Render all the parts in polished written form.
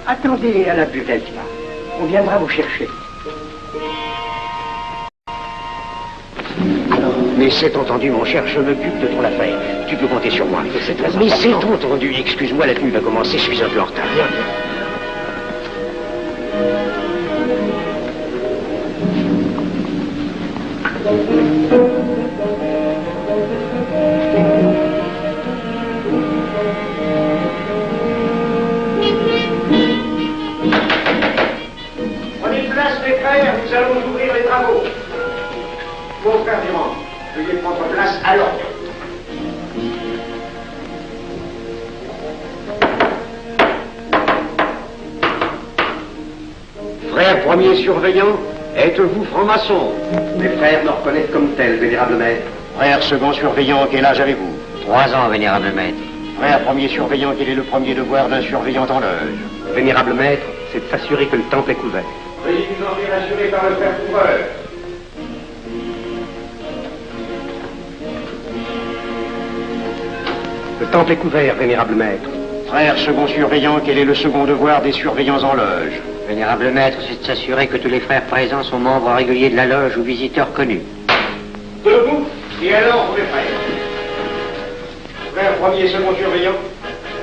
Attendez à la buvette, là. On viendra vous chercher. Mais c'est entendu, mon cher, je m'occupe de ton affaire. Tu peux compter sur moi. C'est très important. Mais c'est entendu, excuse-moi, la tenue va commencer, je suis un peu en retard. Bien. Prenez place, mes frères, nous allons ouvrir les travaux. Mon frère Durand, veuillez prendre place à l'ordre. Frère premier surveillant, êtes-vous franc-maçon? Mes frères me reconnaissent comme tel, vénérable maître. Frère second surveillant, quel âge avez-vous? 3 ans, vénérable maître. Frère premier surveillant, quel est le premier devoir d'un surveillant en loge? Vénérable maître, c'est de s'assurer que le temple est couvert. Veuillez nous en faire assurer par le frère couvreur. Le temple est couvert, vénérable maître. Frère second surveillant, quel est le second devoir des surveillants en loge? Vénérable maître, c'est de s'assurer que tous les frères présents sont membres réguliers de la loge ou visiteurs connus. Debout et à l'ordre, mes frères. Frère premier et second surveillant,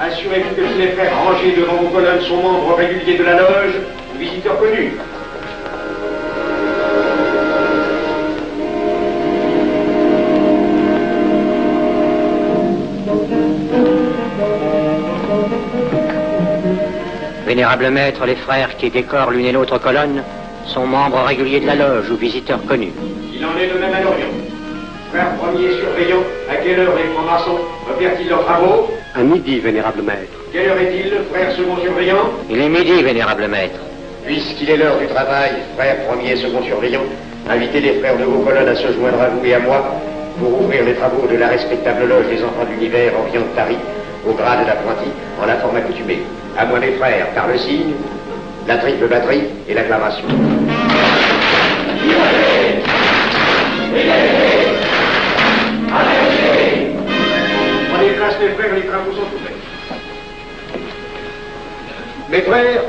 assurez-vous que tous les frères rangés devant vos colonnes sont membres réguliers de la loge ou visiteurs connus. Vénérable maître, les frères qui décorent l'une et l'autre colonne sont membres réguliers de la loge ou visiteurs connus. Il en est de même à l'Orient. Frère premier surveillant, à quelle heure les francs-maçons opèrent-ils leurs travaux? À midi, vénérable maître. Quelle heure est-il, frère second surveillant? Il est midi, vénérable maître. Puisqu'il est l'heure du travail, frère premier et second surveillant, invitez les frères de vos colonnes à se joindre à vous et à moi pour ouvrir les travaux de la respectable loge des enfants de l'univers en viande tarie, au grade d'apprenti, en la forme accoutumée. À moi, mes frères, par le signe, la triple batterie et l'acclamation. Prenez place, mes frères, les travaux sont ouverts. Mes frères,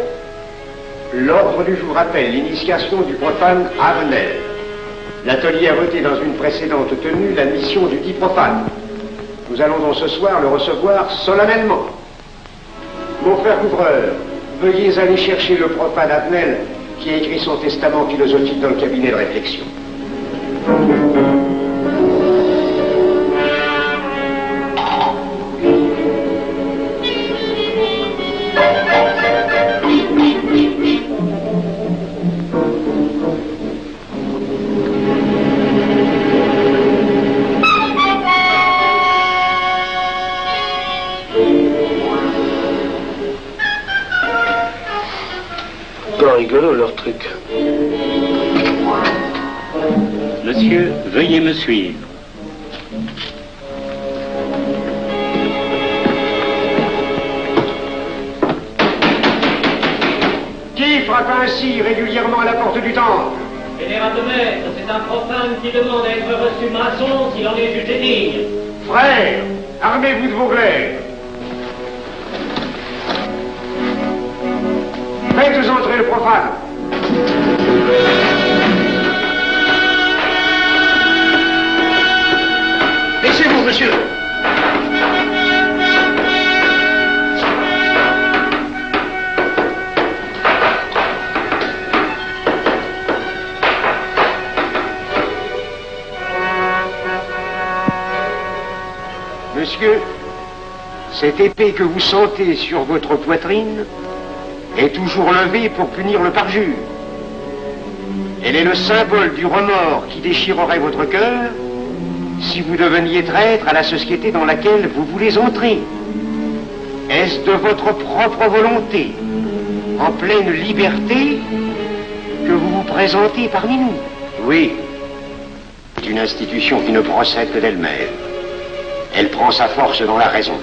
l'ordre du jour appelle l'initiation du profane Avenel. L'atelier a voté dans une précédente tenue la mission du dit profane. Nous allons donc ce soir le recevoir solennellement. Mon frère couvreur, veuillez aller chercher le profane Avenel qui a écrit son testament philosophique dans le cabinet de réflexion. Rigolo leur truc. Monsieur, veuillez me suivre. Qui frappe ainsi régulièrement à la porte du temple? Vénérable maître, c'est un profane qui demande à être reçu maçon s'il en est jugé digne. Frères, armez-vous de vos glaives. Faites entrer le profane. Laissez-vous, monsieur. monsieur, cette épée que vous sentez sur votre poitrine est toujours levée pour punir le parjure. Elle est le symbole du remords qui déchirerait votre cœur si vous deveniez traître à la société dans laquelle vous voulez entrer. Est-ce de votre propre volonté, en pleine liberté, que vous vous présentez parmi nous? Oui. C'est une institution qui ne procède que d'elle-même. Elle prend sa force dans la raison.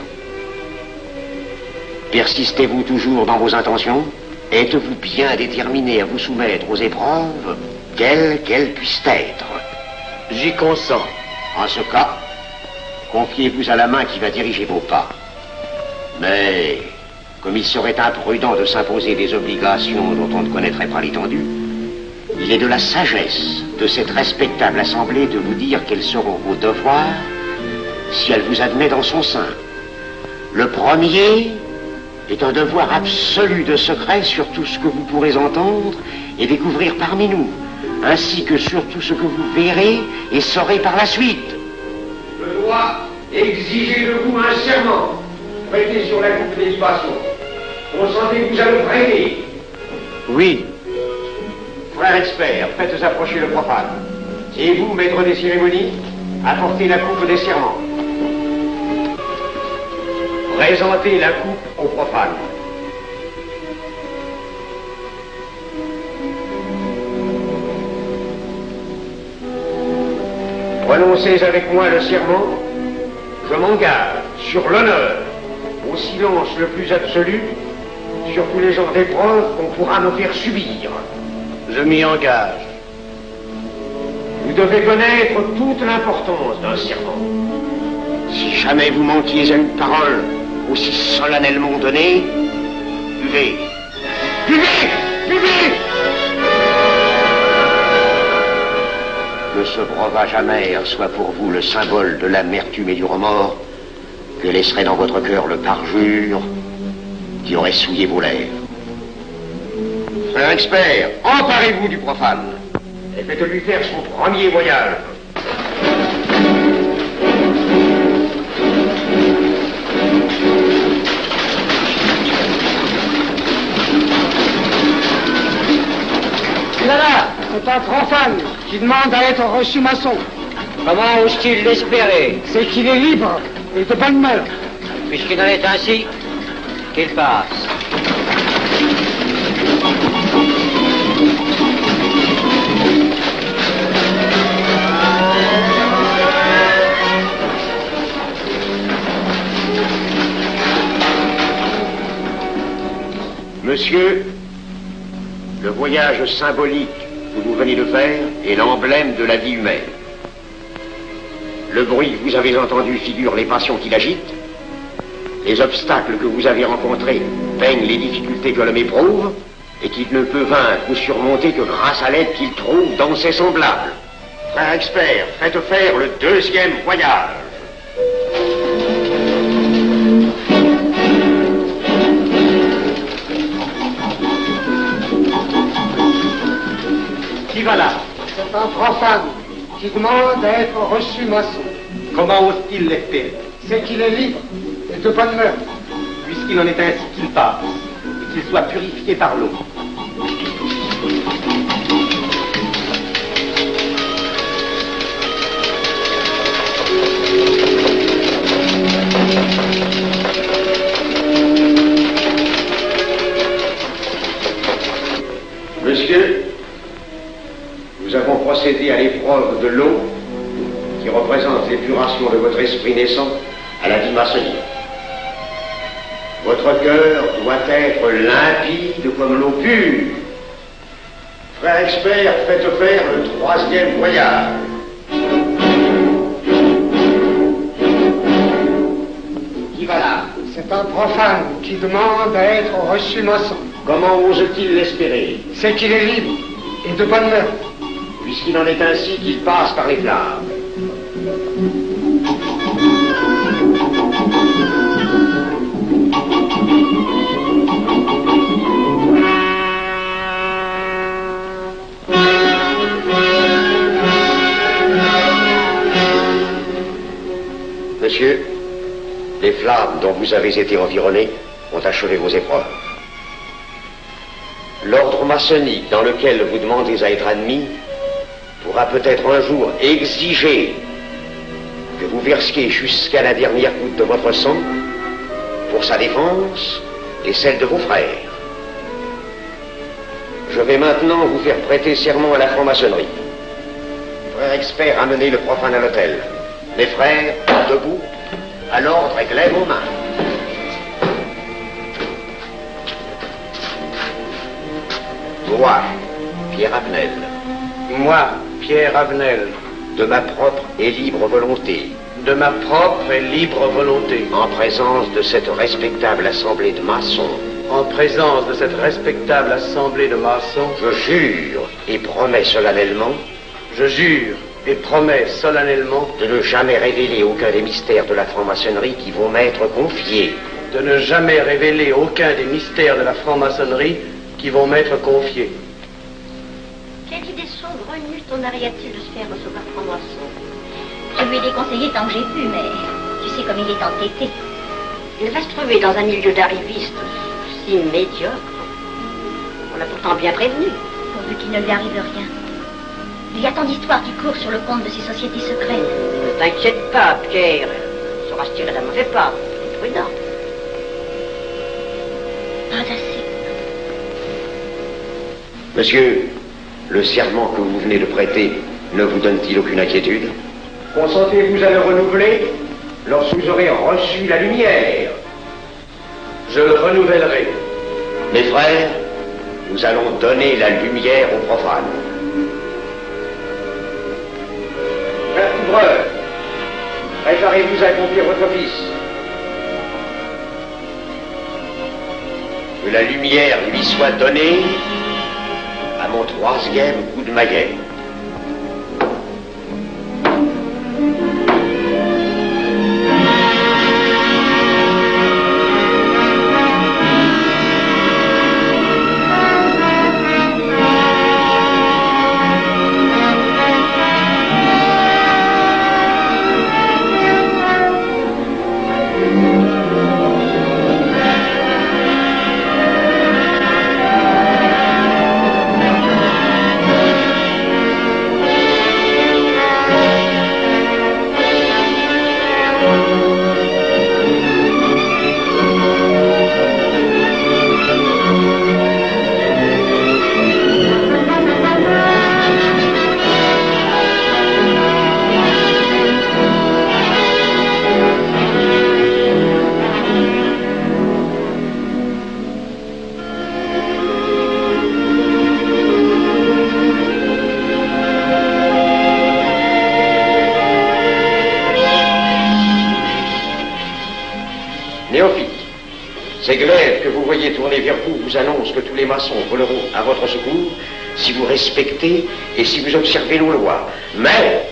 Persistez-vous toujours dans vos intentions? Êtes-vous bien déterminé à vous soumettre aux épreuves, quelles qu'elles puissent être? J'y consens. En ce cas, confiez-vous à la main qui va diriger vos pas. Mais, comme il serait imprudent de s'imposer des obligations dont on ne connaîtrait pas l'étendue, il est de la sagesse de cette respectable assemblée de vous dire quels seront vos devoirs si elle vous admet dans son sein. Le premier est un devoir absolu de secret sur tout ce que vous pourrez entendre et découvrir parmi nous, ainsi que sur tout ce que vous verrez et saurez par la suite. Je dois exiger de vous un serment prêté sur la coupe des libations. Consentez-vous à le prêter? Oui. Frère expert, faites approcher le profane. Et vous, maître des cérémonies, apportez la coupe des serments. Présentez la coupe au profane. Prononcez avec moi le serment. Je m'engage sur l'honneur, au silence le plus absolu, sur tous les genres d'épreuves qu'on pourra me faire subir. Je m'y engage. Vous devez connaître toute l'importance d'un serment. Si jamais vous manquiez à une parole aussi solennellement donnée, buvez. Buvez! Buvez! Que ce breuvage amer soit pour vous le symbole de l'amertume et du remords que laisserait dans votre cœur le parjure qui aurait souillé vos lèvres. Frère expert, emparez-vous du profane et faites-lui faire son premier voyage. Là, c'est un profane qui demande à être reçu maçon. Comment ose-t-il l'espérer? C'est qu'il est libre et de bonne mœurs. Puisqu'il en est ainsi, qu'il passe. Monsieur, le voyage symbolique que vous venez de faire est l'emblème de la vie humaine. Le bruit que vous avez entendu figure les passions qui l'agitent. Les obstacles que vous avez rencontrés peignent les difficultés que l'homme éprouve et qu'il ne peut vaincre ou surmonter que grâce à l'aide qu'il trouve dans ses semblables. Frère expert, faites faire le deuxième voyage. Qui va là? C'est un profane qui demande à être reçu maçon. Comment ose-t-il l'espérer? C'est qu'il est libre et de bonne mœurs. Puisqu'il en est ainsi qu'il passe, et qu'il soit purifié par l'eau. Monsieur, nous avons procédé à l'épreuve de l'eau qui représente l'épuration de votre esprit naissant à la vie maçonnique. Votre cœur doit être limpide comme l'eau pure. Frère expert, faites faire le troisième voyage. Qui va là? C'est un profane qui demande à être reçu maçon. Comment ose-t-il l'espérer? C'est qu'il est libre et de bonne mœurs. Puisqu'il en est ainsi qu'il passe par les flammes. Monsieur, Les flammes dont vous avez été environnés ont achevé vos épreuves. L'ordre maçonnique dans lequel vous demandez à être admis pourra peut-être un jour exiger que vous versiez jusqu'à la dernière goutte de votre sang pour sa défense et celle de vos frères. Je vais maintenant vous faire prêter serment à la franc-maçonnerie. Frère expert, amenez le profane à l'hôtel. Les frères, debout, à l'ordre et glaive aux mains. Moi, Pierre Avenel. Moi, Pierre Avenel, De ma propre et libre volonté. de ma propre et libre volonté, En présence de cette respectable assemblée de maçons. en présence de cette respectable assemblée de maçons, Je jure et promets solennellement je jure et promets solennellement de ne jamais révéler aucun des mystères de la franc-maçonnerie qui vont m'être confiés. de ne jamais révéler aucun des mystères de la franc-maçonnerie qui vont m'être confiés. Quelle idée saugrenue ton arrière-t-il de se faire recevoir franc-maçon? Je lui ai déconseillé tant que j'ai pu, mais tu sais comme il est entêté. Il va se trouver dans un milieu d'arrivistes si médiocre. On l'a pourtant bien prévenu. Pourvu qu'il ne lui arrive rien. Il y a tant d'histoires qui courent sur le compte de ces sociétés secrètes. Ne t'inquiète pas, Pierre. Il saura se tirer d'un mauvais pas. Prudent. Pas assez. Monsieur, le serment que vous venez de prêter ne vous donne-t-il aucune inquiétude? Consentez-vous à le renouveler lorsque vous aurez reçu la lumière? Je le renouvellerai. Mes frères, nous allons donner la lumière aux profanes. Frère couvreur, préparez-vous à accomplir votre office. Que la lumière lui soit donnée à mon troisième coup de maillet. Néophyte, ces glaives que vous voyez tourner vers vous vous annoncent que tous les maçons voleront à votre secours si vous respectez et si vous observez nos lois. Mais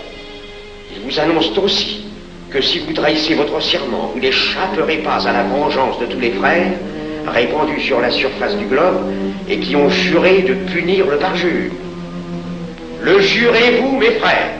ils vous annoncent aussi que si vous trahissez votre serment, vous n'échapperez pas à la vengeance de tous les frères répandus sur la surface du globe et qui ont juré de punir le parjure. Le jurez-vous, mes frères?